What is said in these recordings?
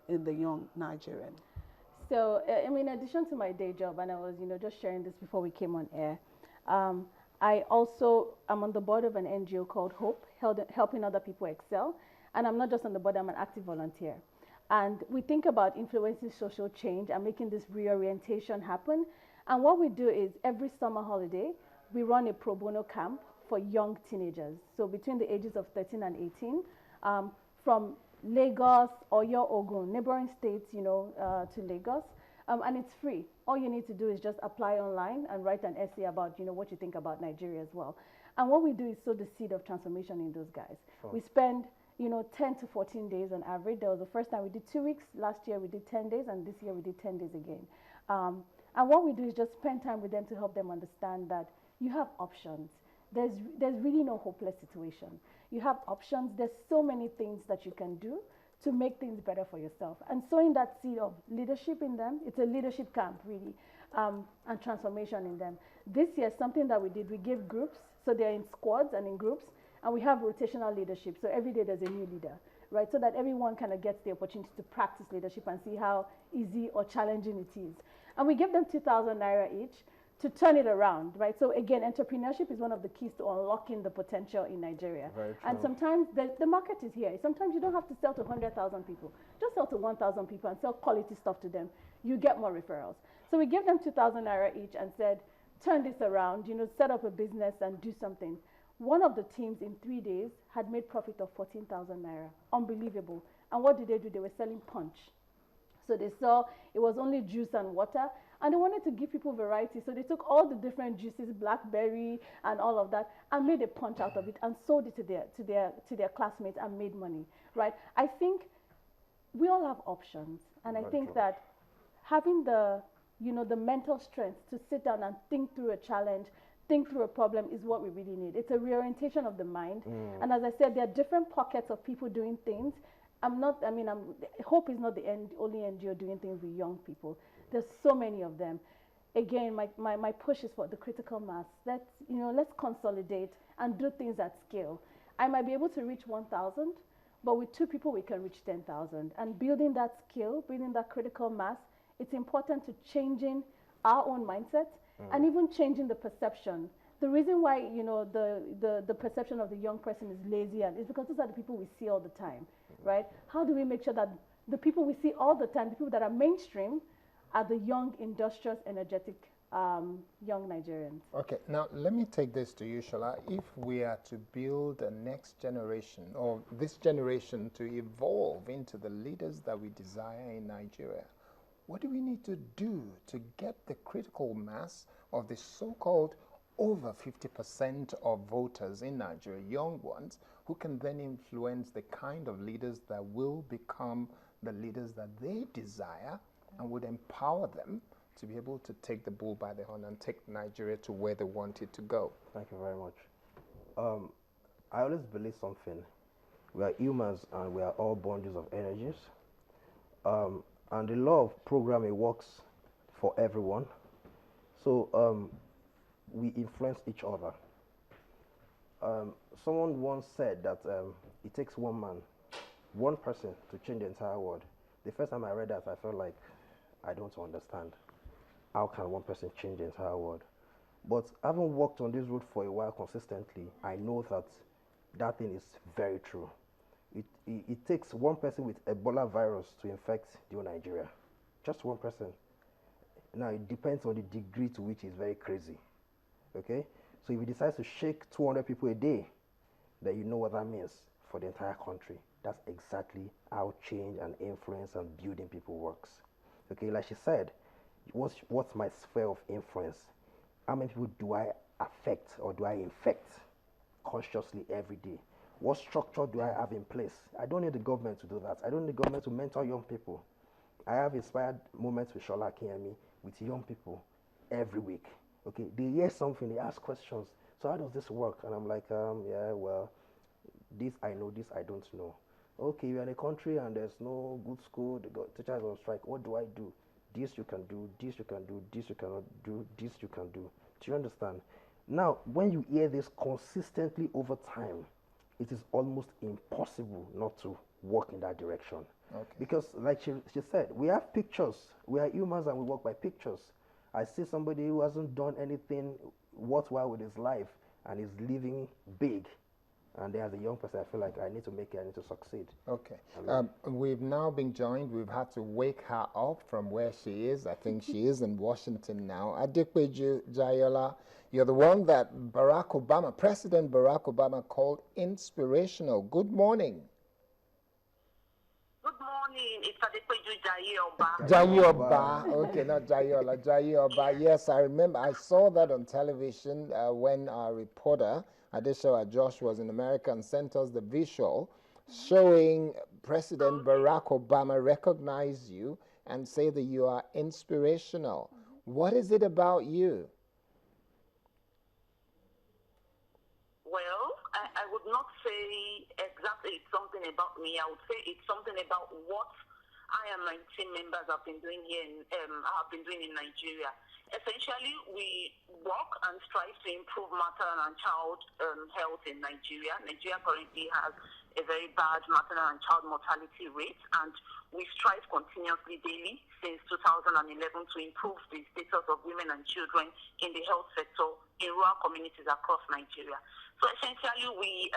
in the young Nigerian? So, I mean, in addition to my day job, and I was, just sharing this before we came on air, um, I also am on the board of an NGO called Hope, helping other people excel. And I'm not just on the board, I'm an active volunteer. And we think about influencing social change and making this reorientation happen. And what we do is every summer holiday, we run a pro bono camp for young teenagers. So between the ages of 13 and 18, from Lagos, Oyo, Ogun, neighboring states, to Lagos. And it's free. All you need to do is just apply online and write an essay about, what you think about Nigeria as well. And what we do is sow the seed of transformation in those guys. Sure. We spend, 10 to 14 days on average. There was the first time we did 2 weeks. Last year we did 10 days, and this year we did 10 days again. And what we do is just spend time with them to help them understand that you have options. There's really no hopeless situation. You have options. There's so many things that you can do to make things better for yourself. And sowing that seed of leadership in them, it's a leadership camp really, and transformation in them. This year, something that we did, we gave groups, so they're in squads and in groups, and we have rotational leadership. So every day there's a new leader, right? So that everyone kind of gets the opportunity to practice leadership and see how easy or challenging it is. And we give them 2,000 naira each to turn it around, right? So again, entrepreneurship is one of the keys to unlocking the potential in Nigeria. Very true. And sometimes the market is here. Sometimes you don't have to sell to 100,000 people. Just sell to 1,000 people and sell quality stuff to them. You get more referrals. So we give them 2,000 naira each and said, turn this around, set up a business and do something. One of the teams in 3 days had made profit of 14,000 naira. Unbelievable. And what did they do? They were selling punch. So they saw it was only juice and water, and they wanted to give people variety. So they took all the different juices, blackberry and all of that, and made a punch out of it and sold it to their classmates and made money, right? I think we all have options, and I think that having the mental strength to sit down and think through a challenge, think through a problem is what we really need. It's a reorientation of the mind. And as I said, there are different pockets of people doing things. Hope is not the only NGO doing things with young people. There's so many of them. Again, my push is for the critical mass. Let's consolidate and do things at scale. I might be able to reach 1,000, but with 2 people we can reach 10,000. And building that skill, building that critical mass, it's important to changing our own mindset and even changing the perception. The reason why the perception of the young person is lazy is because those are the people we see all the time, right? How do we make sure that the people we see all the time, the people that are mainstream, are the young, industrious, energetic young Nigerians? Okay, now let me take this to you, Sola. If we are to build a next generation, or this generation to evolve into the leaders that we desire in Nigeria, what do we need to do to get the critical mass of the so-called over 50% of voters in Nigeria, young ones, who can then influence the kind of leaders that will become the leaders that they desire and would empower them to be able to take the bull by the horn and take Nigeria to where they want it to go? Thank you very much. I always believe something. We are humans and we are all bundles of energies. And the law of programming works for everyone. So we influence each other. Someone once said that it takes one person to change the entire world. The first time I read that, I felt like I don't understand. How can one person change the entire world? But having worked on this route for a while consistently, I know that that thing is very true. It takes one person with Ebola virus to infect the whole Nigeria. Just one person. Now, it depends on the degree to which it's very crazy. Okay? So if he decides to shake 200 people a day, then you know what that means for the entire country. That's exactly how change and influence and building people works. Okay, like she said, what's my sphere of influence? How many people do I affect or do I infect consciously every day? What structure do I have in place? I don't need the government to do that. I don't need the government to mentor young people. I have inspired moments with Sola Akinyemi with young people every week. Okay, they hear something, they ask questions. So how does this work? And I'm like, yeah, well, this I know, this I don't know. Okay, you're in a country and there's no good school, the teachers on strike. What do I do? This you can do, this you can do, this you cannot do, this you can do. Do you understand? Now, when you hear this consistently over time, it is almost impossible not to work in that direction. Okay. Because like she said, we have pictures. We are humans and we work by pictures. I see somebody who hasn't done anything worthwhile with his life and is living big. And then as a young person, I feel like I need to make it, I need to succeed. Okay. We've now been joined. We've had to wake her up from where she is. I think she is in Washington now. Adepeju Jayola, you're the one that President Barack Obama called inspirational. Good morning. Good morning. It's Adepeju Jayoba. Jayoba. Okay, not Jayola. Jayoba. Yes, I remember. I saw that on television when our reporter, Adeshawa Josh, was in America and sent us the visual showing President Barack Obama recognize you and say that you are inspirational. What is it about you? Well, I would not say exactly it's something about me. I would say it's something about what I and my team members have been doing here in Nigeria. Essentially, we work and strive to improve maternal and child health in Nigeria. Nigeria currently has a very bad maternal and child mortality rate, and we strive continuously daily since 2011 to improve the status of women and children in the health sector in rural communities across Nigeria. So essentially, we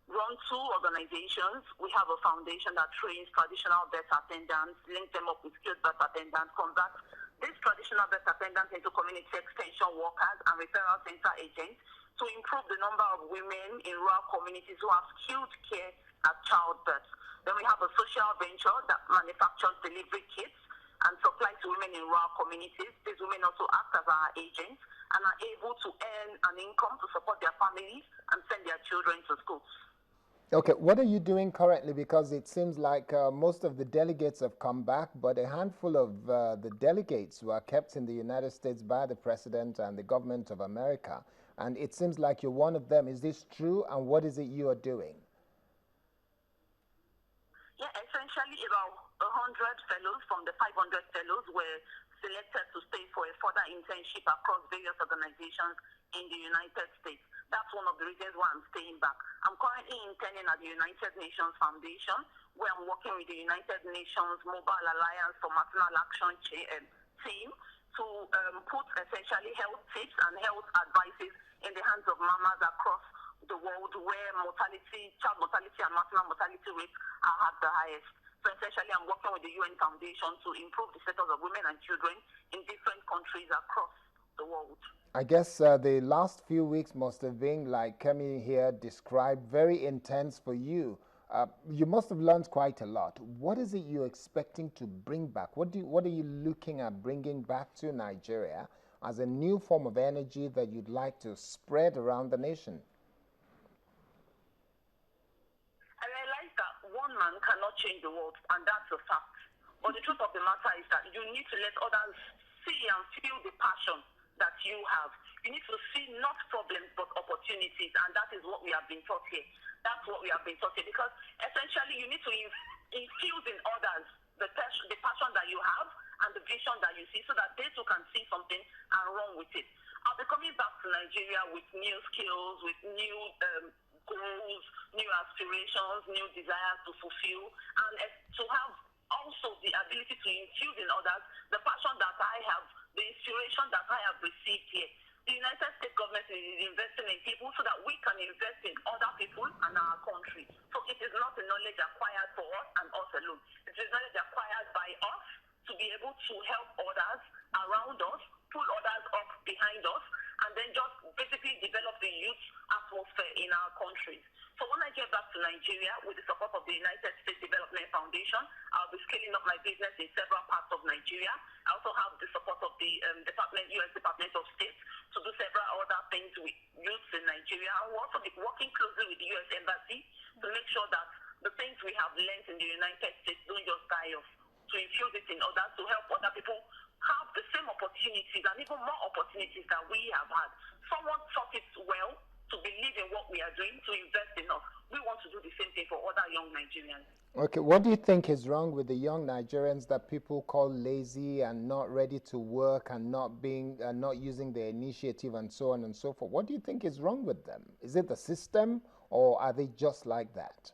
run two organizations. We have a foundation that trains traditional birth attendants, link them up with skilled birth attendants, convert these traditional birth attendants into community extension workers and referral center agents to improve the number of women in rural communities who have skilled care at childbirth. Then we have a social venture that manufactures delivery kits and supplies to women in rural communities. These women also act as our agents and are able to earn an income to support their families and send their children to school. Okay, what are you doing currently? Because it seems like most of the delegates have come back, but a handful of the delegates were kept in the United States by the president and the government of America. And it seems like you're one of them. Is this true? And what is it you are doing? Yeah, essentially about 100 fellows from the 500 fellows were selected to stay for a further internship across various organizations in the United States. That's one of the reasons why I'm staying back. I'm currently interning at the United Nations Foundation, where I'm working with the United Nations Mobile Alliance for Maternal Action team to put essentially health tips and health advices in the hands of mamas across the world where mortality, child mortality and maternal mortality rates are at the highest. So essentially I'm working with the UN Foundation to improve the status of women and children in different countries across the world. I guess the last few weeks must have been, like Kemi here described, very intense for you. You must have learned quite a lot. What is it you're expecting to bring back? What are you looking at bringing back to Nigeria as a new form of energy that you'd like to spread around the nation? I realize that one man cannot change the world, and that's a fact. But the truth of the matter is that you need to let others see and feel the passion that you have. You need to see not problems but opportunities, and that is what we have been taught here. That's what we have been taught here, because essentially you need to infuse in others the passion that you have and the vision that you see, so that they too can see something and run with it. I'll be coming back to Nigeria with new skills, with new goals, new aspirations, new desires to fulfill, and to have also the ability to infuse in others the passion that I have, the inspiration that I have received here. The United States government is investing in people so that we can invest in other people and our country. So it is not a knowledge acquired for us and us alone. It is knowledge acquired by us to be able to help others around us, pull others up behind us, and then just basically develop the youth atmosphere in our countries. So when I get back to Nigeria with the support of the United States Development Foundation, I'll be scaling up my business in several parts of Nigeria. I also have the support of the U.S. Department of State to do several other things with youths in Nigeria. I will also be working closely with the U.S. Embassy to make sure that the things we have learned in the United States don't just die off, to infuse it in others, to help other people have the same opportunities and even more opportunities that we have had. Someone taught it well to believe in what we are doing, to invest in us. We want to do the same thing for other young Nigerians. Okay, what do you think is wrong with the young Nigerians that people call lazy and not ready to work and not using their initiative and so on and so forth? What do you think is wrong with them? Is it the system, or are they just like that?